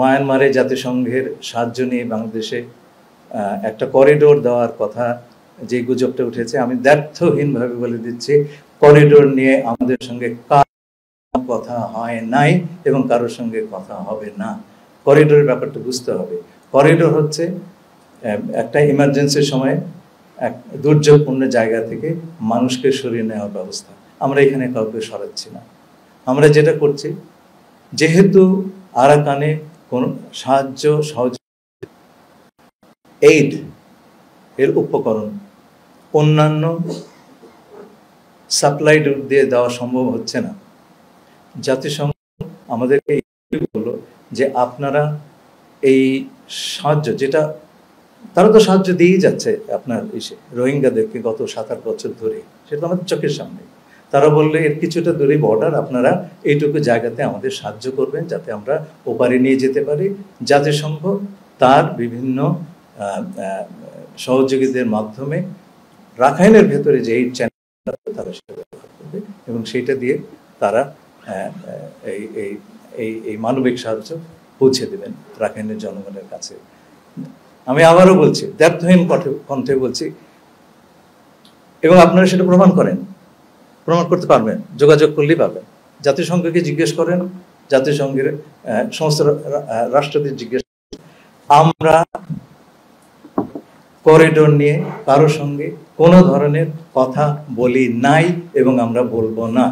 মায়ানমারে জাতিসংঘের সাহায্য নিয়ে বাংলাদেশে একটা করিডোর দেওয়ার কথা যে গুজবটা উঠেছে, আমি দ্ব্যর্থহীনভাবে বলে দিচ্ছি, করিডোর নিয়ে আমাদের সঙ্গে কথা হয় নাই এবং কারোর সঙ্গে কথা হবে না। করিডোরের ব্যাপারটা বুঝতে হবে। করিডোর হচ্ছে একটা ইমার্জেন্সির সময় এক দুর্যোগপূর্ণ জায়গা থেকে মানুষকে সরিয়ে নেওয়ার ব্যবস্থা। আমরা এখানে কাউকে সরাচ্ছি না। আমরা যেটা করছি, যেহেতু আরাকানে কোন সাহায্য সহযোগিতা এইড এর উপকরণ অন্যান্য সাপ্লাই রুট দিয়ে দেওয়া সম্ভব হচ্ছে না, জাতিসংঘ আমাদেরকে বললো যে আপনারা এই সাহায্য, যেটা তারা তো সাহায্য দিয়েই যাচ্ছে আপনার রোহিঙ্গাদেরকে গত 7-8 বছর ধরে, সেটা আমাদের চোখের সামনে। তারা বললে এর কিছুটা দূরে বর্ডার, আপনারা এইটুকু জায়গাতে আমাদের সাহায্য করবেন যাতে আমরা ওপারে নিয়ে যেতে পারি। জাতিসংঘ তার বিভিন্ন সহযোগীদের মাধ্যমে রাখাইনের ভেতরে যে এই চ্যানেল তারা সেটা ব্যবহার করবে এবং সেইটা দিয়ে তারা এই মানবিক সাহায্য পৌঁছে দেবেন রাখাইনের জনগণের কাছে। আমি আবারও বলছি, দ্ব্যর্থহীন কণ্ঠে বলছি, এবং আপনারা সেটা প্রমাণ করতে পারবেন, যোগাযোগ করলেই পাবেন। জাতিসংঘকে জিজ্ঞেস করেন, জাতিসংঘের সমস্ত রাষ্ট্রদের জিজ্ঞেস করেন। আমরা করিডোর নিয়ে কারোর সঙ্গে কোনো ধরনের কথা বলি নাই এবং আমরা বলবো না।